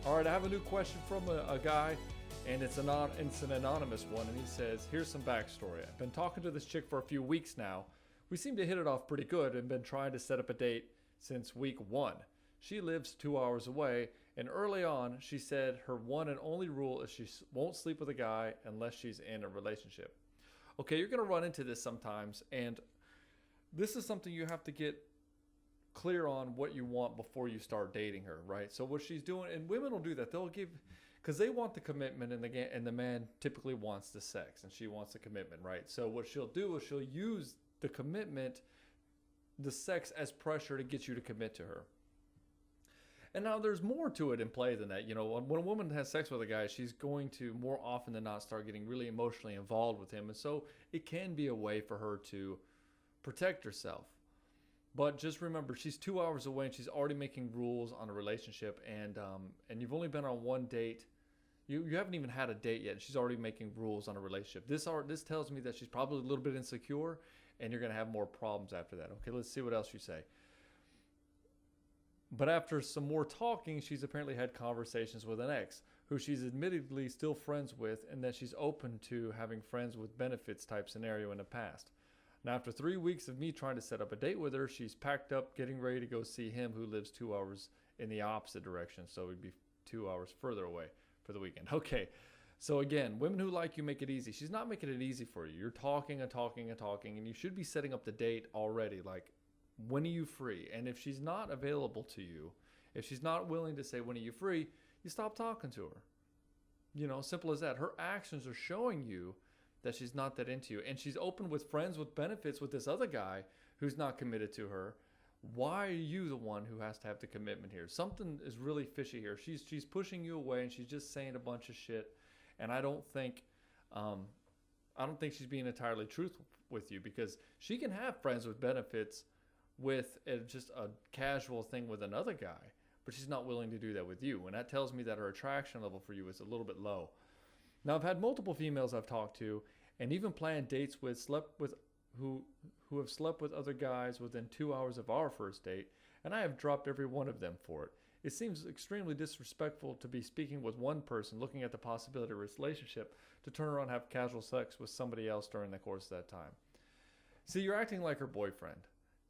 All right, I have a new question from a guy, and it's an anonymous one, and he says, here's some backstory. I've been talking to this chick for a few weeks now. We seem to hit it off pretty good and been trying to set up a date since week 1. She lives 2 hours away, and early on, she said her one and only rule is she won't sleep with a guy unless she's in a relationship. Okay, you're going to run into this sometimes, and this is something you have to get clear on what you want before you start dating her, right? So what she's doing, and women will do that. They'll give, because they want the commitment, and the man typically wants the sex, and she wants the commitment, right? So what she'll do is she'll use the commitment, the sex, as pressure to get you to commit to her. And now there's more to it in play than that. You know, when a woman has sex with a guy, she's going to more often than not start getting really emotionally involved with him, and so it can be a way for her to protect herself. But just remember, she's 2 hours away and she's already making rules on a relationship, and you've only been on one date. You haven't even had a date yet, and she's already making rules on a relationship. This tells me that she's probably a little bit insecure, and you're going to have more problems after that. Okay, let's see what else you say. But after some more talking, she's apparently had conversations with an ex, who she's admittedly still friends with, and that she's open to having friends with benefits type scenario in the past. Now, after 3 weeks of me trying to set up a date with her, she's packed up, getting ready to go see him, who lives 2 hours in the opposite direction. So it'd be 2 hours further away for the weekend. Okay. So again, women who like you make it easy. She's not making it easy for you. You're talking and talking and talking, and you should be setting up the date already. Like, when are you free? And if she's not available to you, if she's not willing to say, when are you free, you stop talking to her. You know, simple as that. Her actions are showing you that she's not that into you, and she's open with friends with benefits with this other guy who's not committed to her. Why are you the one who has to have the commitment here? Something is really fishy here. She's pushing you away, and she's just saying a bunch of shit. And I don't think she's being entirely truthful with you, because she can have friends with benefits with just a casual thing with another guy, but she's not willing to do that with you. And that tells me that her attraction level for you is a little bit low. Now, I've had multiple females I've talked to, and even planned dates with, who have slept with other guys within 2 hours of our first date, and I have dropped every one of them for it. It seems extremely disrespectful to be speaking with one person, looking at the possibility of a relationship, to turn around and have casual sex with somebody else during the course of that time. See, you're acting like her boyfriend,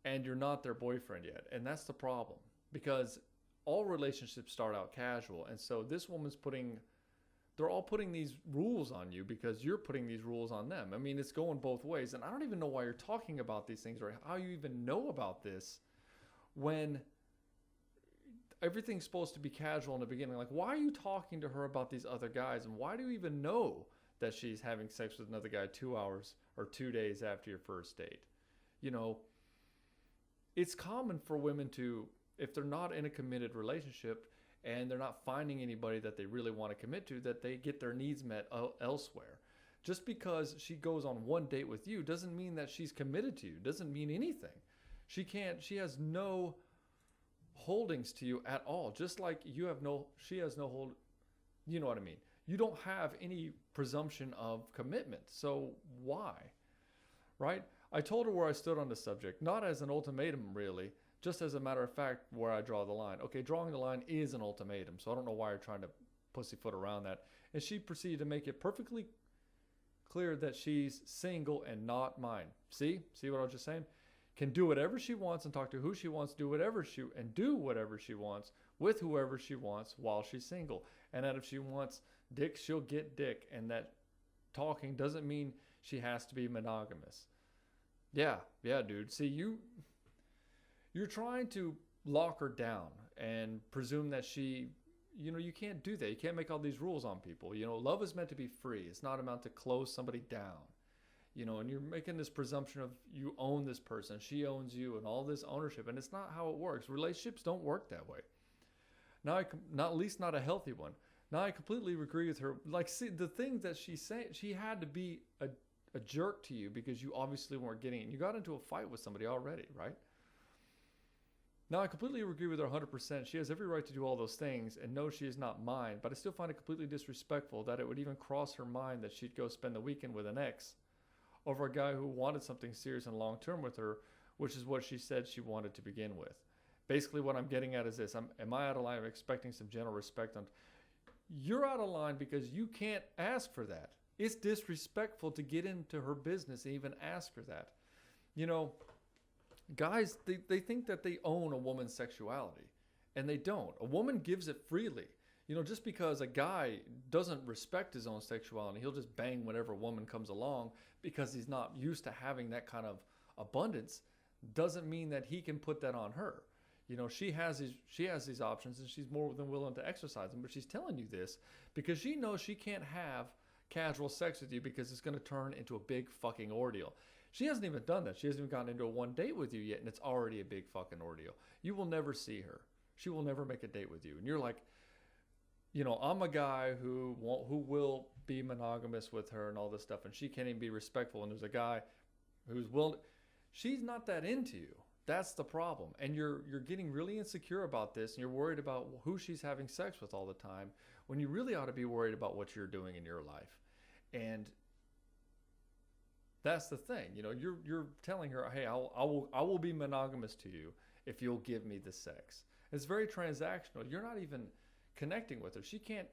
and you're not their boyfriend yet, and that's the problem, because all relationships start out casual, and so this woman's they're all putting these rules on you because you're putting these rules on them. I mean, it's going both ways. And I don't even know why you're talking about these things, or how you even know about this when everything's supposed to be casual in the beginning. Like, why are you talking to her about these other guys? And why do you even know that she's having sex with another guy 2 hours or 2 days after your first date? You know, it's common for women to, if they're not in a committed relationship, and they're not finding anybody that they really want to commit to, that they get their needs met elsewhere. Just because she goes on one date with you doesn't mean that she's committed to you. Doesn't mean anything. She has no holdings to you at all. Just like she has no hold. You know what I mean? You don't have any presumption of commitment. So why? Right? I told her where I stood on the subject, not as an ultimatum really, just as a matter of fact, where I draw the line. Okay, drawing the line is an ultimatum, so I don't know why you're trying to pussyfoot around that. And she proceeded to make it perfectly clear that she's single and not mine. See what I was just saying? Can do whatever she wants and talk to who she wants, do whatever she wants with whoever she wants while she's single. And that if she wants dick, she'll get dick. And that talking doesn't mean she has to be monogamous. Yeah, dude. See, you're trying to lock her down and presume that you can't do that. You can't make all these rules on people. Love is meant to be free. It's not meant to close somebody down. And you're making this presumption of you own this person, she owns you, and all this ownership. And it's not how it works. Relationships don't work that way. Now, at least not a healthy one. Now, I completely agree with her. Like, see, the thing that she's saying, she had to be a jerk to you because you obviously weren't getting it. You got into a fight with somebody already, right? Now, I completely agree with her 100%. She has every right to do all those things, and no, she is not mine. But I still find it completely disrespectful that it would even cross her mind that she'd go spend the weekend with an ex over a guy who wanted something serious and long-term with her, which is what she said she wanted to begin with. Basically, what I'm getting at is this: am I out of line? I'm expecting some general respect. You're out of line because you can't ask for that. It's disrespectful to get into her business and even ask her that. You know, guys, they think that they own a woman's sexuality, and they don't. A woman gives it freely. You know, just because a guy doesn't respect his own sexuality, he'll just bang whatever woman comes along because he's not used to having that kind of abundance, doesn't mean that he can put that on her. You know, she has these options, and she's more than willing to exercise them. But she's telling you this because she knows she can't have casual sex with you because it's going to turn into a big fucking ordeal. She hasn't even done that. She hasn't even gotten into a one date with you yet, and it's already a big fucking ordeal. You will never see her. She will never make a date with you. And you're like, you know, I'm a guy who will be monogamous with her and all this stuff, and she can't even be respectful. And there's a guy who's willing. She's not that into you. That's the problem. And you're getting really insecure about this, and you're worried about who she's having sex with all the time, when you really ought to be worried about what you're doing in your life. And that's the thing. You know, you're telling her, hey, I will be monogamous to you if you'll give me the sex. It's very transactional. You're not even connecting with her. She can't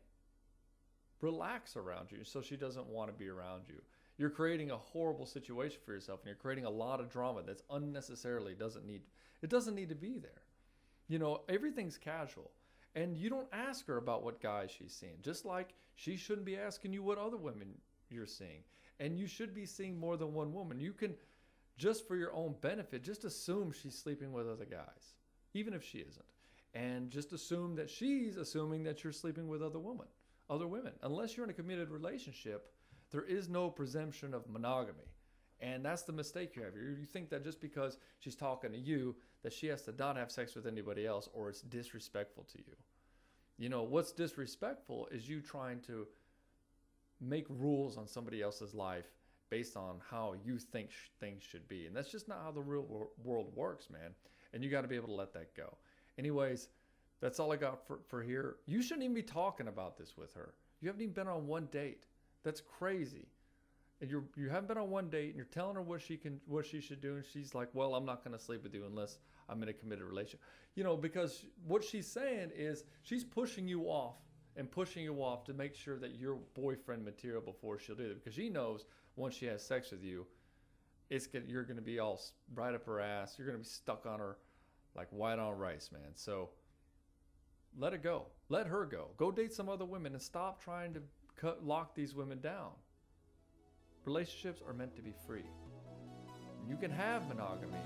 relax around you, so she doesn't want to be around you. You're creating a horrible situation for yourself, and you're creating a lot of drama that's unnecessarily doesn't need to be there. You know, everything's casual, and you don't ask her about what guys she's seeing, just like she shouldn't be asking you what other women you're seeing. And you should be seeing more than one woman. You can, just for your own benefit, just assume she's sleeping with other guys, even if she isn't. And just assume that she's assuming that you're sleeping with other women. Unless you're in a committed relationship, there is no presumption of monogamy. And that's the mistake you have. You think that just because she's talking to you, that she has to not have sex with anybody else, or it's disrespectful to you. You know, what's disrespectful is you trying to make rules on somebody else's life based on how you think things should be. And that's just not how the real world works, man. And you got to be able to let that go. Anyways, that's all I got for here. You shouldn't even be talking about this with her. You haven't even been on one date. That's crazy. And you haven't been on one date, and you're telling her what she should do, and she's like, well, I'm not going to sleep with you unless I'm in a committed relationship. You know, because what she's saying is she's pushing you off to make sure that you're boyfriend material before she'll do it. Because she knows once she has sex with you, you're going to be all right up her ass. You're going to be stuck on her like white on rice, man. So let it go. Let her go. Go date some other women and stop trying to lock these women down. Relationships are meant to be free. You can have monogamy,